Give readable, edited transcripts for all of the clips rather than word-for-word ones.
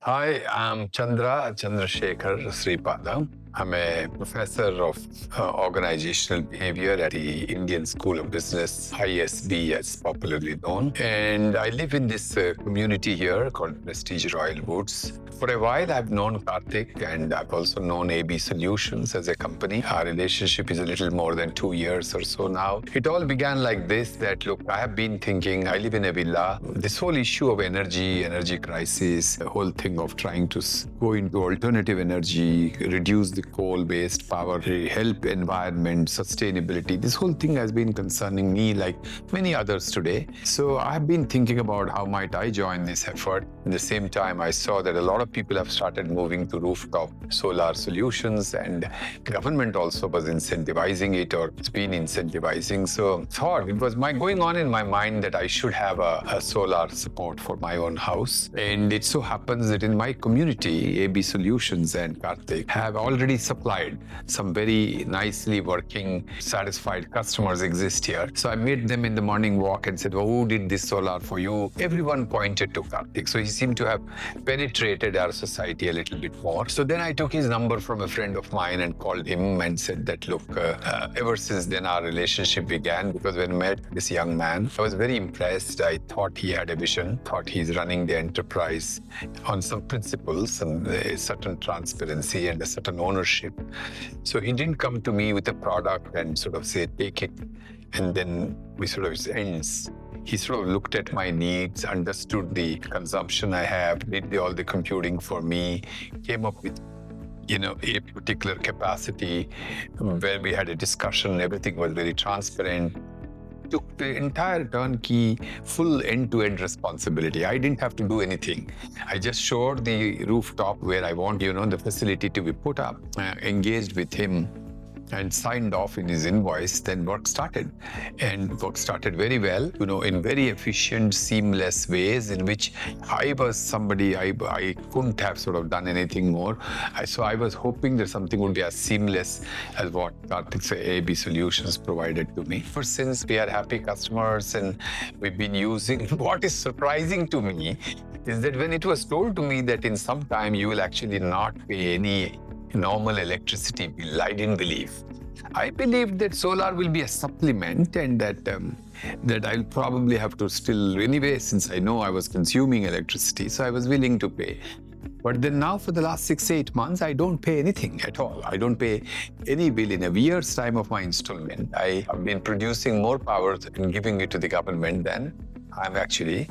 Hi, I'm Chandra Shekar Sripada. I'm a professor of organizational behavior at the Indian School of Business, ISB as popularly known. And I live in this community here called Prestige Royal Woods. For a while, I've known Karthik and I've also known AB Solutions as a company. Our relationship is a little more than 2 years or so now. It all began like this, that look, I have been thinking, I live in a villa. This whole issue of energy crisis, the whole thing of trying to go into alternative energy, reduce the coal-based power, help environment, sustainability. This whole thing has been concerning me like many others today. So I've been thinking about how might I join this effort. At the same time, I saw that a lot of people have started moving to rooftop solar solutions, and government also was incentivizing it, or it's been incentivizing. So thought it was going on in my mind that I should have a solar support for my own house. And it so happens that in my community, AB Solutions and Karthik have already supplied some very nicely working, satisfied customers exist here. So I met them in the morning walk and said, "Oh, who did this solar for you?" Everyone pointed to Karthik. So he seemed to have penetrated our society a little bit more. So then I took his number from a friend of mine and called him and said that, look, ever since then our relationship began, because when I met this young man, I was very impressed. I thought he had a vision, thought he's running the enterprise on some principles and a certain transparency and a certain ownership. So he didn't come to me with a product and sort of say, take it, and then we sort of ends. He sort of looked at my needs, understood the consumption I have, did all the computing for me, came up with a particular capacity where we had a discussion. Everything was very transparent. Took the entire turnkey, full end-to-end responsibility. I didn't have to do anything. I just showed the rooftop where I want, the facility to be put up, engaged with him, and signed off in his invoice. Then work started. And work started very well, in very efficient, seamless ways in which I was somebody, I couldn't have sort of done anything more. So I was hoping that something would be as seamless as what Karthik's AB Solutions provided to me. For since we are happy customers and we've been using, what is surprising to me is that when it was told to me that in some time you will actually not pay any normal electricity bill, I didn't believe. I believed that solar will be a supplement and that I'll probably have to still, anyway, since I know I was consuming electricity, so I was willing to pay. But then now for the last 6-8 months, I don't pay anything at all. I don't pay any bill. In a year's time of my installment, I have been producing more power and giving it to the government than I'm actually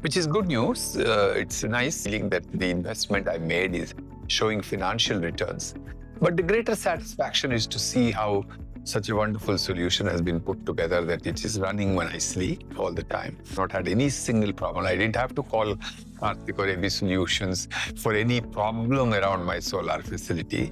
which is good news. It's a nice feeling that the investment I made is showing financial returns. But the greater satisfaction is to see how such a wonderful solution has been put together, that it is running when I sleep all the time. Not had any single problem. I didn't have to call Karthik or AB Solutions for any problem around my solar facility,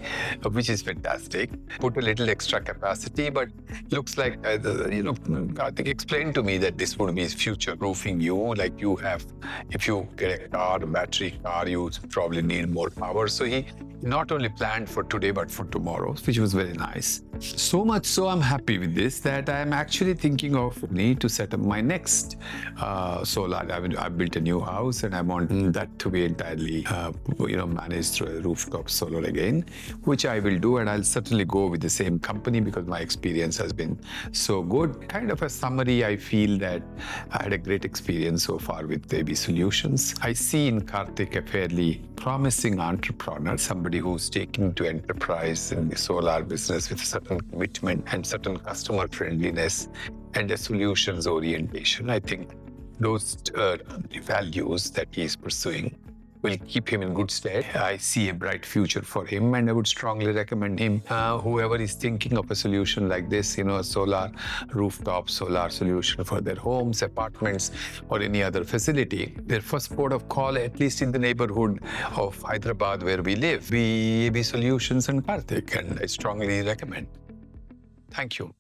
which is fantastic. Put a little extra capacity, but looks like, Karthik explained to me that this would be future-proofing you, like you have, if you get a car, a battery car, you probably need more power. So he not only planned for today, but for tomorrow, which was very nice. So much so I'm happy with this that I'm actually thinking of need to set up my next solar. I've built a new house and I want that to be entirely managed through a rooftop solar again, which I will do, and I'll certainly go with the same company because my experience has been so good. Kind of a summary, I feel that I had a great experience so far with AB Solutions. I see in Karthik a fairly promising entrepreneur, somebody who's taking to enterprise in the solar business with a certain commitment and certain customer friendliness and a solutions orientation. I think those values that he is pursuing will keep him in good stead. I see a bright future for him, and I would strongly recommend him, whoever is thinking of a solution like this, a solar rooftop solar solution for their homes, apartments, or any other facility, their first port of call, at least in the neighborhood of Hyderabad where we live, be AB Solutions and Karthik, and I strongly recommend. Thank you.